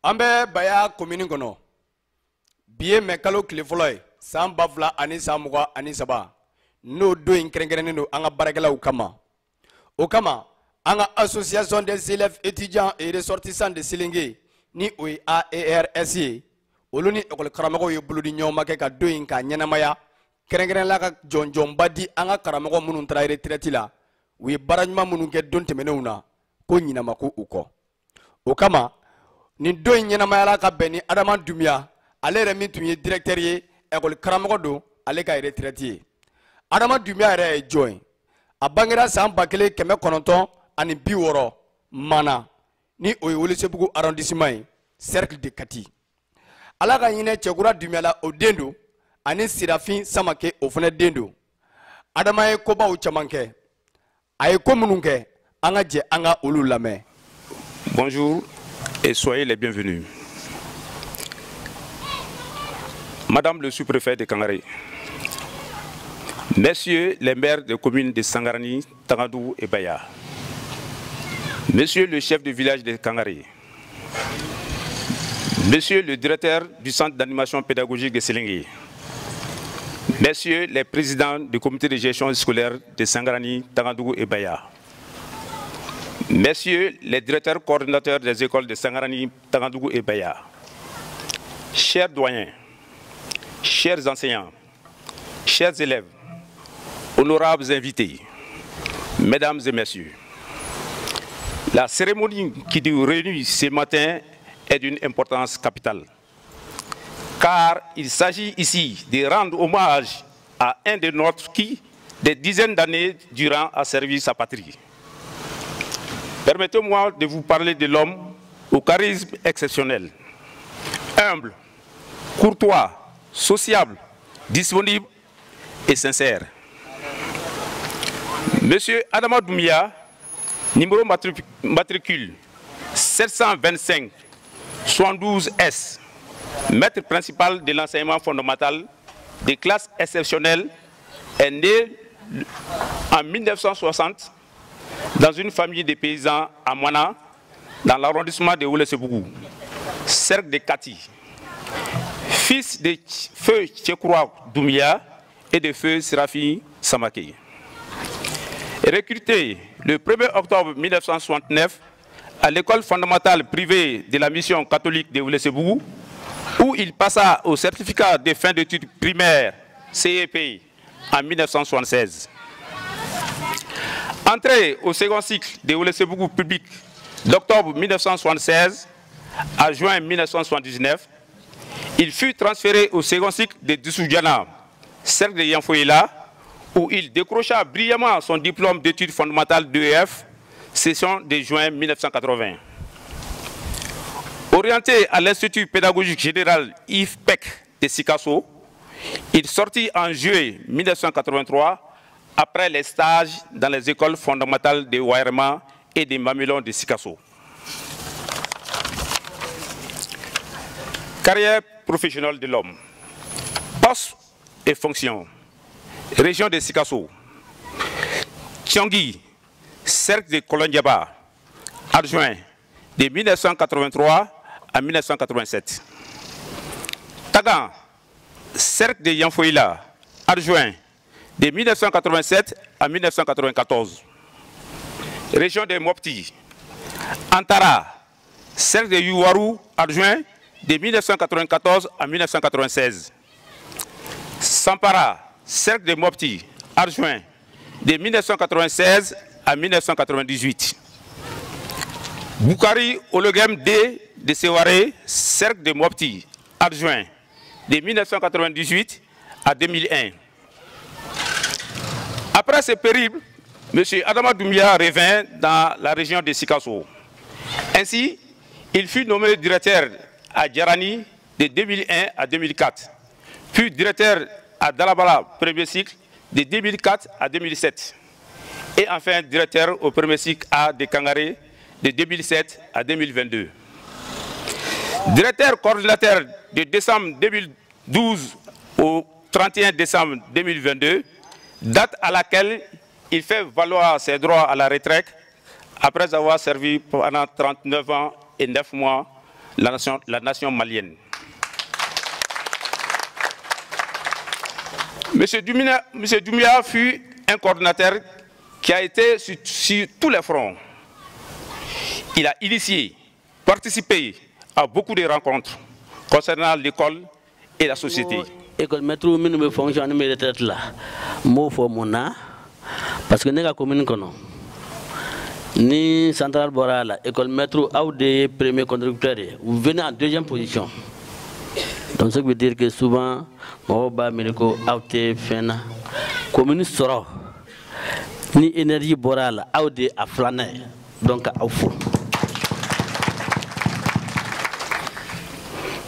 Ambe baya commune kono. Biye mekalo kilifoloy. San bafla ani samuga ani saba. No do inkrengrene no anga barakela ukama. Okama anga association des élèves étudiants et ressortissants de Silingué ni OARSI. Oluni ekol karamago yo buludi nyoma ke ka do inka nyanamaya. Krengrene la ka jonjon badi anga karamago munun tra retraite la. Wi barajma munun ke don temenuna ko nyinama ko uko. Okama ni do nyanamaya la ka beni Adama Dumia ale remi tunye directeur ye ekol karamago do ale ka retraite. Adama Dumia re join. Abangira san bakele keme kononton ani biworo mana ni Welesebugu arrondissement cercle de Kati. Alaga yine chekura Dumia o dendo ani Sirafin Samake o fene dendo. Adama e koba o chamanke. Aye komununke anga je anga olu lame. Bonjour et soyez les bienvenus. Madame le sous-préfet de Kangaré, Messieurs les maires des communes de Sangarani, Tangadou et Baya, Monsieur le chef de village de Kangaré, Monsieur le directeur du centre d'animation pédagogique de Silingué, Messieurs les présidents du comité de gestion scolaire de Sangarani, Tangadou et Baya, Messieurs les directeurs coordinateurs des écoles de Sangarani, Tangadou et Baya, chers doyens, chers enseignants, chers élèves, honorables invités, mesdames et messieurs, la cérémonie qui nous réunit ce matin est d'une importance capitale, car il s'agit ici de rendre hommage à un de nôtres qui, des dizaines d'années durant, a servi sa patrie. Permettez-moi de vous parler de l'homme au charisme exceptionnel, humble, courtois, sociable, disponible et sincère. Monsieur Adama Dumia, numéro matricule 725 72S, maître principal de l'enseignement fondamental des classes exceptionnelles, est né en 1960 dans une famille de paysans à Moana, dans l'arrondissement de Welesebugu, cercle de Kati. Fils de feu Tchekroa Dumia et de feu Sirafi Samake. Recruté le 1er octobre 1969 à l'école fondamentale privée de la mission catholique de Welesebugu, où il passa au certificat de fin d'études primaires CEP en 1976. Entré au second cycle de Welesebugu public d'octobre 1976 à juin 1979, il fut transféré au second cycle de Dussoudjana, cercle de Yanfoïla, où il décrocha brillamment son diplôme d'études fondamentales d'EF, session de juin 1980. Orienté à l'Institut pédagogique général Yves Peck de Sikasso, il sortit en juillet 1983 après les stages dans les écoles fondamentales de Wairema et de Mamelon de Sikasso. Carrière professionnelle de l'homme. Poste et fonction. Région de Sikasso. Tiangui, cercle de Kolondiaba, adjoint de 1983 à 1987. Tagan, cercle de Yanfoïla, adjoint de 1987 à 1994. Région de Mopti. Antara, cercle de Yuwaru, adjoint de 1994 à 1996. Sampara, cercle de Mopti, adjoint de 1996 à 1998. Boukari Ologem D de Seware, cercle de Mopti, adjoint de 1998 à 2001. Après ce périple, M. Adama Dumia revint dans la région de Sikasso. Ainsi, il fut nommé directeur à Djarani de 2001 à 2004, puis directeur à Dalabala, premier cycle, de 2004 à 2007, et enfin directeur au premier cycle A de Kangaré de 2007 à 2022. Directeur coordinateur de décembre 2012 au 31 décembre 2022, date à laquelle il fait valoir ses droits à la retraite après avoir servi pendant 39 ans et 9 mois la nation malienne. Monsieur Doumbia fut un coordinateur qui a été sur tous les fronts. Il a initié, participé à beaucoup de rencontres concernant l'école et la société. École métro minimum fonction mais retraite là. Mo fo mona parce que nega commune kono. Ni central Borala, école métro ou des premiers conducteurs, vous venez en deuxième position. Donc ça veut dire que souvent, Moba Ménico, Aute, Fena, commune sera ni énergie Borala, ou des à flâner, donc à fond.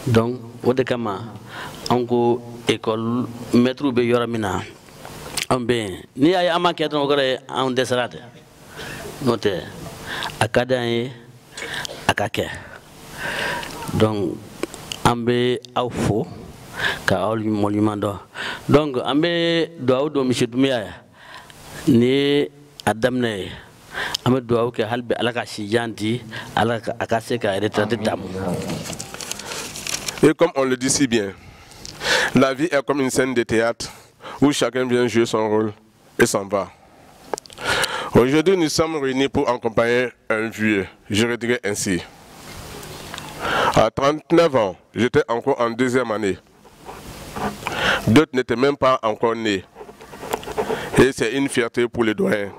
Donc, au décama, on école métro Beyoramina, en bien, ni à Yamaket en desserate. Note akadaye akake donc ambe awfo ka awli monument do donc ambe do monsieur Doumbia ni adamne ambe do ke halbe alaka sijanti alaka akase ka retraité tam. Et comme on le dit si bien, la vie est comme une scène de théâtre où chacun vient jouer son rôle et s'en va. Aujourd'hui, nous sommes réunis pour accompagner un vieux, je le dirais ainsi. À 39 ans, j'étais encore en deuxième année. D'autres n'étaient même pas encore nés. Et c'est une fierté pour les doyens.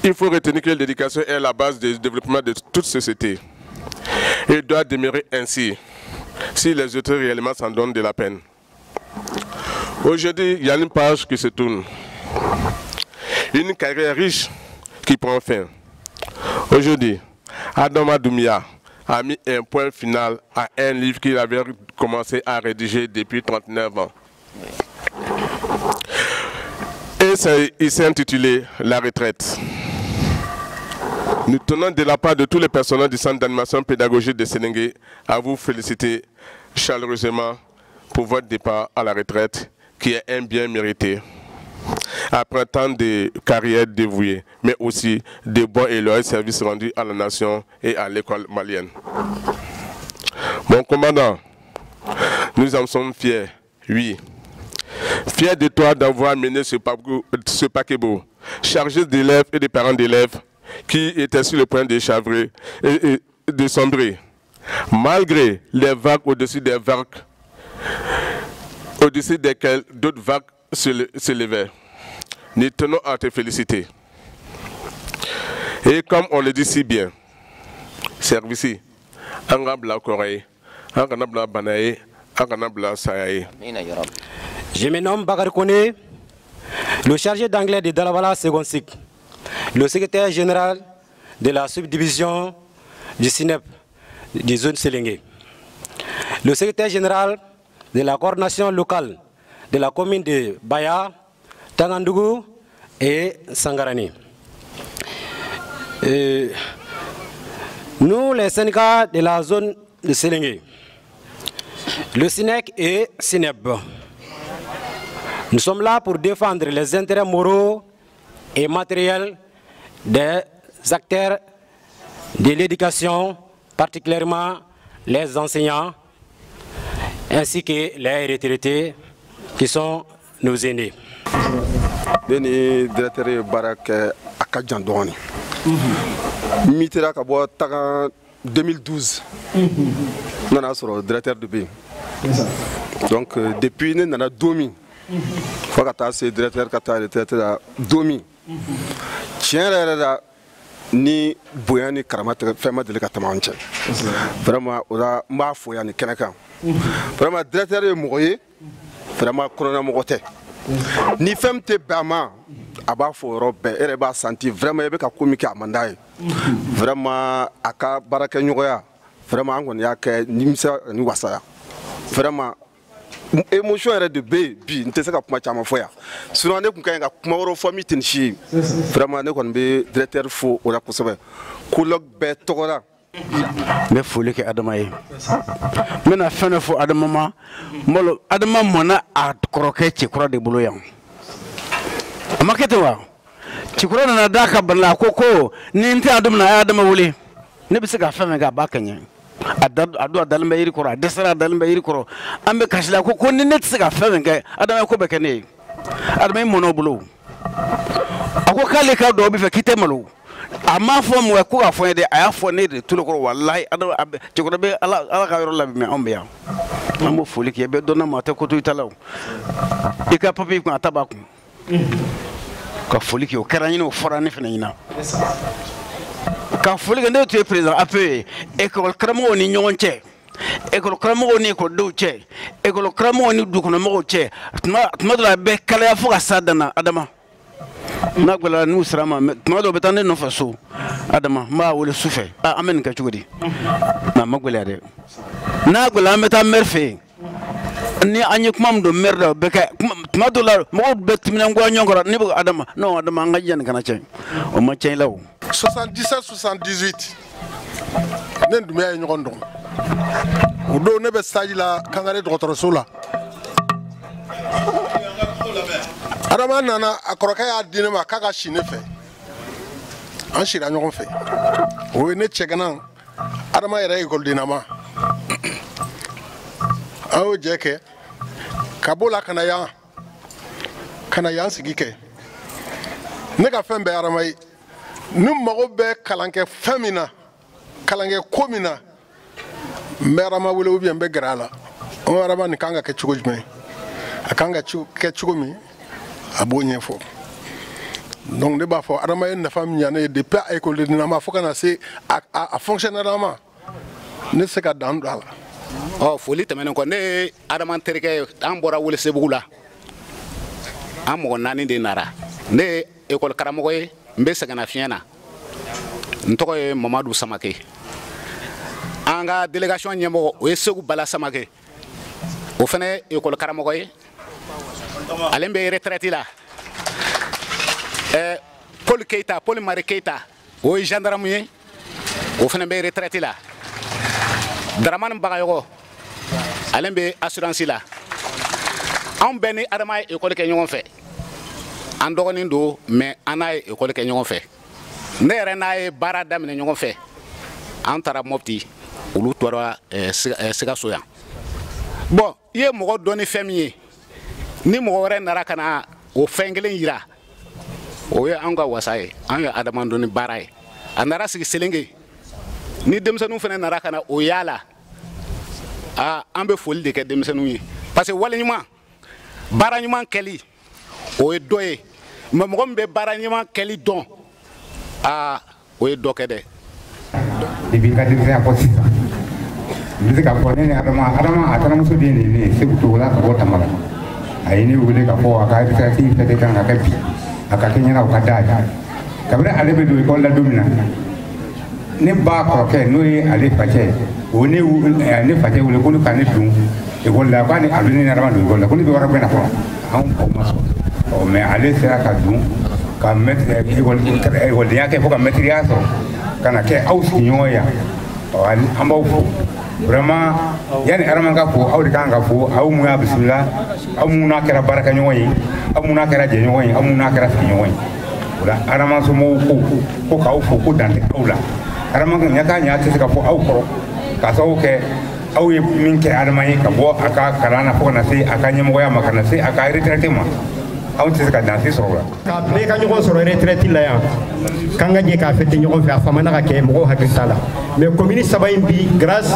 Il faut retenir que l'éducation est la base du développement de toute société. Il doit demeurer ainsi, si les auteurs réellement s'en donnent de la peine. Aujourd'hui, il y a une page qui se tourne. Une carrière riche qui prend fin. Aujourd'hui, Adama Doumbia a mis un point final à un livre qu'il avait commencé à rédiger depuis 39 ans. Et il s'est intitulé La retraite. Nous tenons de la part de tous les personnels du centre d'animation pédagogique de Sénégué à vous féliciter chaleureusement pour votre départ à la retraite qui est un bien mérité. Après tant de carrières dévouées, mais aussi de bons et loyaux services rendus à la nation et à l'école malienne. Mon commandant, nous en sommes fiers, oui. Fiers de toi d'avoir mené ce paquebot, chargé d'élèves et de parents d'élèves qui étaient sur le point de chavrer et de sombrer. Malgré les vagues au-dessus des vagues, au-dessus desquelles d'autres vagues se levaient. Nous tenons à te féliciter. Et comme on le dit si bien, service, Angabla Corée, Angabla Banae, Angabla Sayae. Je me nomme Bakar Kone, le chargé d'anglais de Dalawala Second Cycle, le secrétaire général de la subdivision du CINEP des zones Séléngué, le secrétaire général de la coordination locale de la commune de Baya, Tangandougou et Sangarani. Nous, les syndicats de la zone de Séléngué, le SINEC et SINEP, nous sommes là pour défendre les intérêts moraux et matériels des acteurs de l'éducation, particulièrement les enseignants, ainsi que les retraités qui sont nos aînés. Le directeur Barak Akadjan Douani. Mitera Kabo Tagan 2012. Nous sommes le directeur de B. Donc depuis nous avons Domi. Fakata c'est directeur Kata directeur Domi. Tiens ni boyani karamata fema de l'Ekatamanche. Vraiment oda ma foyani kenaka. Vraiment directeur de Mourier. Vraiment corona Mogote. Ni femme te bama aba fo robe ere ba senti vraiment ebe ka komika mandaye vraiment aka baraka nyoya vraiment angon ya ke nimsa ni wasaya vraiment émotion ere de bi nte saka kuma chama foya sinon ne kun kay nga kuma woro famille tinchi vraiment ne kon be directeur fo ora kusabe kulok be tokora me foli ke adama ye mena fene fo adama ma molo adama mona a kroke ci kura de bulu yam amakete wa ci kura na daka balla koko ni nti adama na adama wuli ne bɛ se ka fɛn fɛn kɛ a b'a kɛ ɲɛ a don a dalen bɛ yiri kɔrɔ a dɛsɛra a dalen bɛ yiri kɔrɔ an bɛ kasi la ko ni ne tɛ se ka fɛn fɛn kɛ adama ko bɛ kɛ ne ye adama mɔn'o bolo a ko k'ale ka dɔw bɛ fɛ k'i tɛ malo a m'a fɔ mɔgɔ ko k'a fɔ n ye dɛ a y'a fɔ ne de tulokɔrɔ walahi cɛkɔrɔba bɛ ala ka yɔrɔ labɛn mɛ anw bɛ yan an b'o foli kɛ bɛɛ dɔnna maa tɛ ko to i ta la o i ka papiye kun a ta b'a kun ka foli kɛ o kɛra ɲini o fɔra ne fana ɲina ka foli kɛ ne tun ye président APE ye école karamɔgɔw ni ɲɔgɔn cɛ école karamɔgɔw ni écoledenw cɛ école karamɔgɔw ni dukɔnɔmɔgɔw cɛ tuma dɔ la a bɛ kalaya fo ka s'a dan na Adama n'a gwɛlɛra n'u sera ma tuma dɔw bɛ taa ne nɔfɛ so Adama n b'a wele su fɛ an bɛ nin kɛ cogo di nka a ma gwɛlɛya dɛ n'a gwɛlɛra an bɛ taa maire fɛ yen ni an ye kuma min don maire la o bɛ kɛ tuma dɔw la mɔgɔw bɛ timinangoya ɲɔgɔn kɔrɔ ne bɛ Adama non Adama an ka jija nin kana tiɲɛ o ma tiɲɛ i la o 77 78 ne Dunbiya ye ɲɔgɔn dɔn o don ne bɛ stage la Kangare dɔgɔtɔrɔso la Adama nana a kɔrɔkɛ y'a di ne ma k'a ka si ne fɛ an sira ɲɔgɔn fɛ o ye ne cɛgana Adama yɛrɛ écoledennama an y'o jɛ kɛ ka b'o la ka na yan sigi kɛ ne ka fɛn bɛɛ Adama ye ni mago bɛ kalan kɛ fɛn min na kalan kɛ ko min na n bɛ Adama wele ou bien n bɛ gɛrɛ a la Adama nin kan ka kɛ cogo jumɛn a kan ka kɛ cogo min a b'o ɲɛfɔ donc ne b'a fɔ Adama ye nafa min ɲa ne ye depuis a écoledennama fo ka na se a fonctionnaire ma ne se ka dan don a la foli tɛmɛnen kɔ ne ye Adama terikɛ an bɔra Welesebugu la an mɔgɔ 4 de nara ne ye école karamɔgɔ ye n bɛ sɛgɛnnafiɲɛ na n tɔgɔ ye Mamadu Samake an ka délégation ɲɛmɔgɔ o ye Segu Bala Samake o fana ye école karamɔgɔ ye ale bɛ retraite la Paul Marie Keita o ye gendarme ye o fana bɛ retraite la Dramane Bagayoko ale bɛ assurance la anw bɛɛ ni Adama ye école kɛ ɲɔgɔn fɛ an dɔgɔnin don mais an n'a ye école kɛ ɲɔgɔn fɛ ne yɛrɛ n'a ye baara daminɛ ɲɔgɔn fɛ an taara Mopti olu tora Sikaso yan bon i ye mɔgɔ dɔn ni fɛn min ye ni mɔgɔ wɛrɛ nara ka na o fɛn kelen yira o ye an ka wasa ye an ye Adama dɔn ni baara ye a nara sigi Selenge ni denmisɛnninw fana nara ka na o yala an bɛ foli de kɛ denmisɛnninw ye parce que wale ɲuman baara ɲuman kɛli o ye dɔ ye mais mɔgɔ min bɛ baara ɲuman kɛli dɔn o ye dɔ kɛ dɛ depuis ka denmisɛnya fɔ sisan n bɛ se ka fɔ ne ni Adama a taara muso den de ye ne ye Segu Togola ka bɔ Tamala a ye ne wele ka fɔ a ka retraite fɛte kan ka kɛ bi a ka kɛ ɲɛna o ka d'a ye kabini ale bɛ don école la don min na ne ba kɔrɔkɛ n'o ye ale facɛ ye o ne facɛ wele ko ne ka ne don école la k'ale a bɛ ne ni Adama don école la ko ne bɛ wari bɛɛ na fɔlɔ anw o ma sɔn mais ale sera ka don ka écoledenya kɛ fo ka maîtrise sɔrɔ ka na kɛ aw sigiɲɔgɔn yan an b'aw fo vraiment yani Adama ka fo aw de kan ka fo aw mun y'a bisimila aw mun n'a kɛra baarakɛɲɔgɔn ye aw mun n'a kɛra jɛɲɔgɔn ye aw mun n'a kɛra sigiɲɔgɔn ye o la Adama somɔgɔw ko k'aw fo ko dan tɛ aw la Adama ɲa tɛ se ka fɔ aw kɔrɔ k'a sababu kɛ aw ye min kɛ Adama ye ka bɔ a ka kalan na fo ka na se a ka ɲɛmɔgɔya ma ka na se a ka retraite ma anw tɛ se ka dansi sɔrɔ o la ka bɛɛ ka ɲɔgɔn sɔrɔ retraite la yan k'an ka jɛ k'a fêter ɲɔgɔn fɛ a famana ka kɛ mɔgɔw hakili t'a la mais commune 3 in bi grâce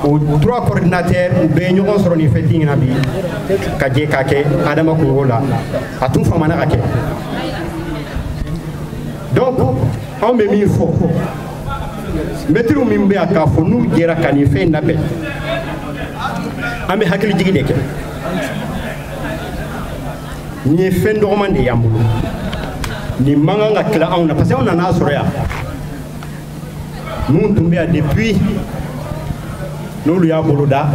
aux 3 coordinateurs u bɛɛ ye ɲɔgɔn sɔrɔ nin fête in na bi ka jɛ k'a kɛ Adama kungo la a tun famana ka kɛ donc anw bɛ min fɔ mɛtiriw min bɛ yan k'a fɔ n'u jɛra ka nin fɛn in labɛn an bɛ hakilijigi de kɛ nin ye fɛn dɔgɔman de y'an bolo nin man kan ka tila anw na parce que anw nan'a sɔrɔ yan mun tun bɛ yan depuis n'olu y'a boloda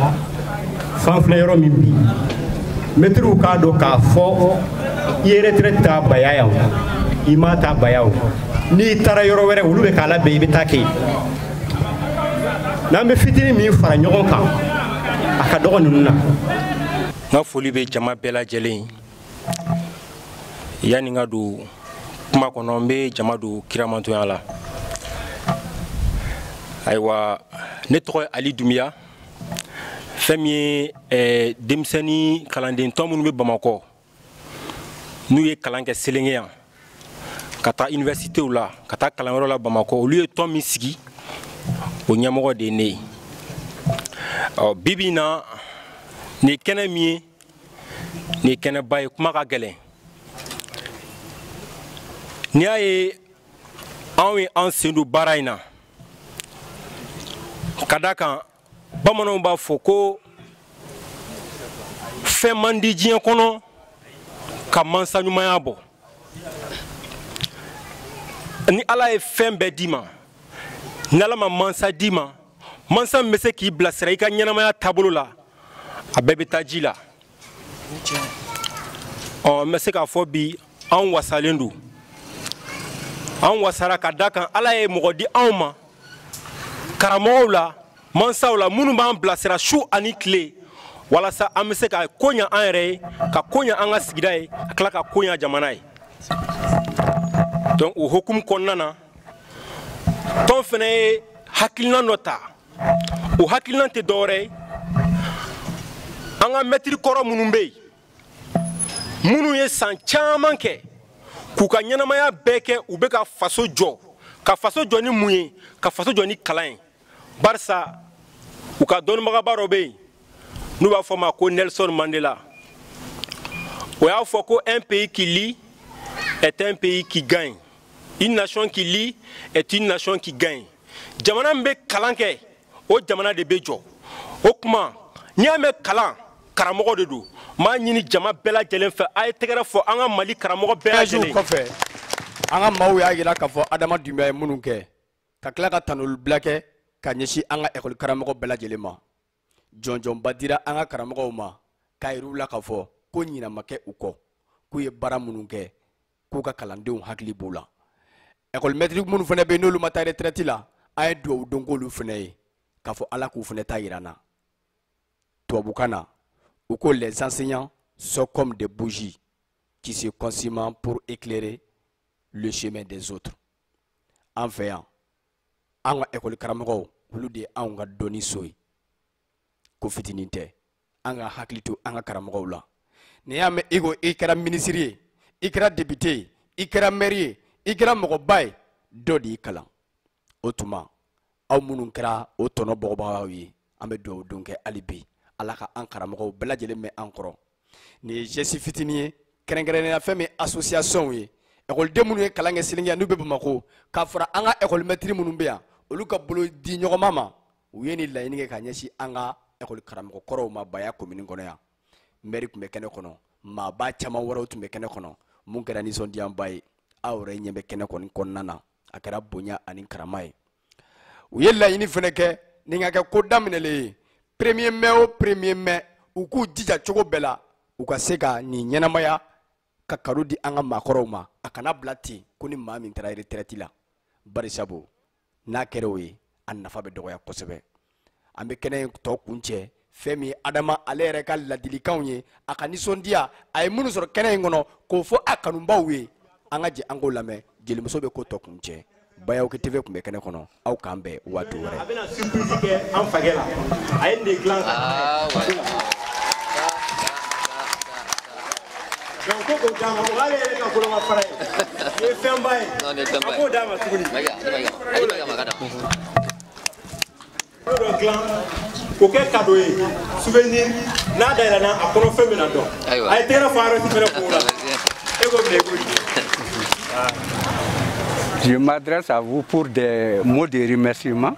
fan filɛ yɔrɔ min bi mɛtiriw k'a dɔn k'a fɔ i ye retraite ta baya yan i m'a ta baya o n'i taara yɔrɔ wɛrɛ olu bɛ k'a labɛn i bɛ taa kɛ yen n'an bɛ fitinin min fara ɲɔgɔn kan a ka dɔgɔ ninnu na. n ka foli bɛ jama bɛɛ lajɛlen yanni n ka don kuma kɔnɔ n bɛ jama don kiramantonya la Aïwa, ne tɔgɔ Ali Doumbia. Fɛn min ye denmisɛnnin kalanden tɔn minnu bɛ Bamakɔ n'u ye kalan kɛ Selenge yan ka taa universitéw la ka taa kalanyɔrɔ la Bamakɔ olu ye tɔn min sigi o ɲɛmɔgɔ de ye ne ye. Bi bi in na nin ye kɛnɛ min ye nin ye kɛnɛba ye kuma ka gɛlɛn. N'i y'a ye anw ye an sen don baara in na ka d'a kan bamananw b'a fɔ ko fɛn man di diɲɛ kɔnɔ ka mansa ɲumanya bɔ. Ni Ala ye fɛn bɛɛ d'i ma ni Ala ma mansa d'i ma mansa min bɛ se k'i bilasira i ka ɲɛnamaya taabolo la a bɛɛ bɛ taa ji la. N bɛ se k'a fɔ bi anw wasalen don anw wasara ka d'a kan Ala ye mɔgɔ di anw ma karamɔgɔw la mansaw la minnu b'an bilasira su ani tile walasa an bɛ se ka ko ɲɛ an yɛrɛ ye ka ko ɲɛ an ka sigida ye ka tila ka ko ɲɛ jamana ye. Donc o hukumu kɔnɔna na tɔn fana ye hakilina dɔ ta o hakilina tɛ dɔwɛrɛ ye an ka mɛtiri kɔrɔ minnu bɛ yen minnu ye san caman kɛ k'u ka ɲɛnamaya bɛɛ kɛ u bɛ ka faso jɔ ni mun ye ka faso jɔ ni kalan ye barisa u ka dɔnnibagaba dɔ bɛ yen n'u b'a fɔ ma ko Nelson Mandela o y'a fɔ ko un pays qui lit est un pays qui gagne une nation qui lit est une nation qui gagne. Jamana min bɛ kalan kɛ o jamana de bɛ jɔ o kuma n'i y'a mɛn kalan karamɔgɔ de don maa ɲini jama bɛɛ lajɛlen fɛ a ye tɛgɛrɛ fɔ an ka Mali karamɔgɔ bɛɛ lajɛlen. Kɔfɛ an ka maaw y'a jira k'a fɔ Adama Dunbiya ye minnu kɛ ka tila ka tanolibila kɛ ka ɲɛsin an ka école karamɔgɔ bɛɛ lajɛlen ma jɔnjɔnba dira an ka karamɔgɔw ma k'a yir'u la k'a fɔ ko ɲinɛ ma kɛ u kɔ k'u ye baara minnu kɛ k'u ka kalandenw hakili b'u la. École maîtrise minnu fana bɛ yen n'olu ma taa retraite la an ye dugawu don k'olu fana ye k'a fɔ Ala k'u fana ta yira an na. Tubabukan na u ko les enseignants sont comme des bougies qui se consument pour éclairer le chemin des autres. An fɛ yan an ka école karamɔgɔw olu de ye anw ka dɔnni so ye ko fitinin tɛ an ka hakili to an ka karamɔgɔw la. N'i y'a mɛn i kɛra ministre ye i kɛra député ye i kɛra maire ye i kɛra mɔgɔba ye dɔ de y'i kalan o tuma aw minnu kɛra o tɔnɔ bɔgɔbagaw ye an bɛ dugawu don kɛ hali bi Ala ka an karamɔgɔw bɛɛ lajɛlen mɛn an kɔrɔ. Nin ye geste fitinin ye kɛrɛnkɛrɛnnenya fɛn min association ye écoleden minnu ye kalan kɛ Selenge yan n'u bɛ Bamako k'a fara an ka école maître minnu bɛ yan olu ka bolo di ɲɔgɔnma ma u ye nin laɲini kɛ ka ɲɛsin an ka école karamɔgɔ kɔrɔw ma Baya commune kɔnɔ yan. Maire tun bɛ kɛnɛ kɔnɔ maaba caman wɛrɛw tun bɛ kɛnɛ kɔnɔ mun kɛra nisɔndiyaba ye aw yɛrɛ ɲɛ bɛ kɛnɛ kɔni kɔnɔna na a kɛra bonya ani karama ye. U ye laɲini fana kɛ nin ka kɛ ko daminɛlen ye 1er mai o 1er mai u k'u jija cogo bɛɛ la u ka se ka nin ɲɛnamaya ka kado di an ka maakɔrɔw ma a kana bila ten ko ni maa min taara retraite la bari sabu n'a kɛra o ye a nafa bɛ dɔgɔya kosɛbɛ. An bɛ kɛnɛ in tɔ kun cɛ fɛn min Adama ale yɛrɛ ka ladilikanw ye a ka nisɔndiya a ye minnu sɔrɔ kɛnɛ in kɔnɔ k'o fɔ a kanubaw ye an ka jɛ an k'o lamɛn jelimuso bɛ ko tɔ kun cɛ. Bayawoki TV tun bɛ kɛnɛ kɔnɔ aw k'an bɛn waati wɛrɛ. A bɛna surprise kɛ an fakɛ la a ye nin de dilan donc ko k'o d'a ma o b'ale yɛrɛ ka boloma fara ye nin ye fɛnba ye a b'o d'a ma tuguni ko dɔ dilan k'o kɛ cadeau ye souvenir n'a dayɛlɛnna a kɔnɔ fɛn bɛ na dɔn a ye tɛgɛrɛ fɔ arrêté fɛnɛ k'o la e k'o minɛ i k'o di. Je m'adresse à vous pour des mots de remerciement.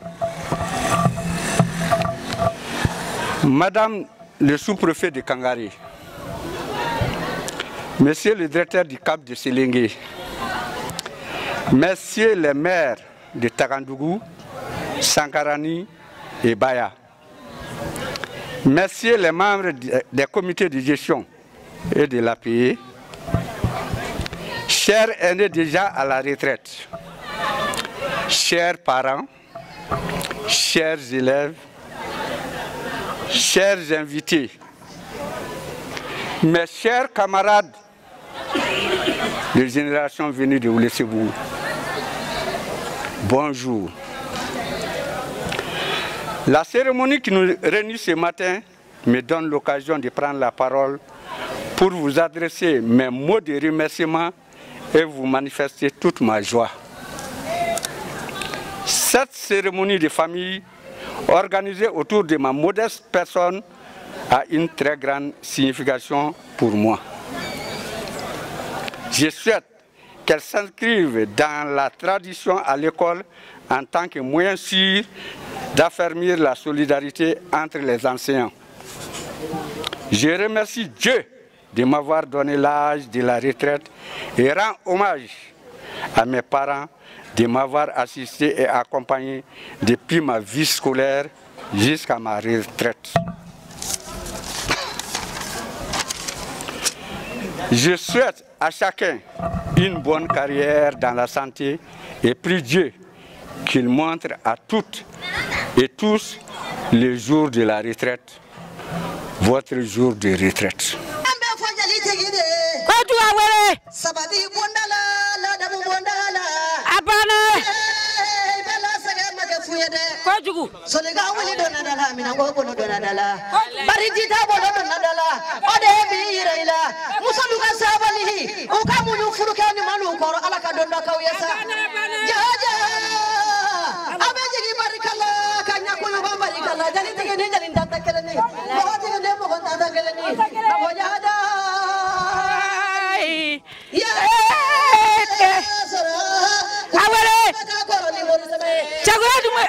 Madame le sous-préfet de Kangari, Monsieur le directeur du Cap de Selenge, Messieurs les maires de Tagandougou, Sankarani et Baya, Messieurs les membres des comités de gestion et de l'APE, chers aînés déjà à la retraite, chers parents, chers élèves, chers invités, mes chers camarades de génération venue de Oulessebou, bonjour. La cérémonie qui nous réunit ce matin me donne l'occasion de prendre la parole pour vous adresser mes mots de remerciement et vous manifester toute ma joie. Cette cérémonie de famille organisée autour de ma modeste personne a une très grande signification pour moi. Je souhaite qu'elle s'inscrive dans la tradition à l'école en tant que moyen sûr d'affermir la solidarité entre les enseignants. Je remercie Dieu de m'avoir donné l'âge de la retraite et rends hommage à mes parents de m'avoir assisté et accompagné depuis ma vie scolaire jusqu'à ma retraite. Je souhaite à chacun une bonne carrière dans la santé et prie Dieu qu'il montre à toutes et tous les jours de la retraite, votre jour de retraite. Kojugu solega wuli dona dala mina go bono dona dala bariji ta bono dona dala ode bi iraila musulu ka sabali o ka munyu furuke ni manu koro ala ka donda ka yesa jaja abeji gi barikalla kanya ko yo barikalla jali tege ne jali tata keleni mo tege ne mo tata keleni mo jaja ya awale chagura dume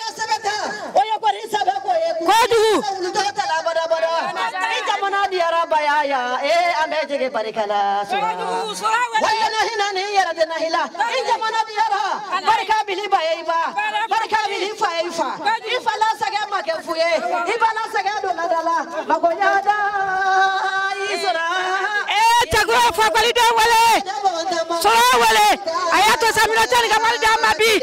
oya ko risa ba ko e ko du to tala bada bada ita mana diara bayaya ameje ge barikala wala na hina ne yara de na hila ita mana diara barika bili bayaiba barika bili faifa ifa la saga make fuye ifa la saga do na dala magonya da isra chagura fa ko lida wale so wale ayato samina tan ga malda mabi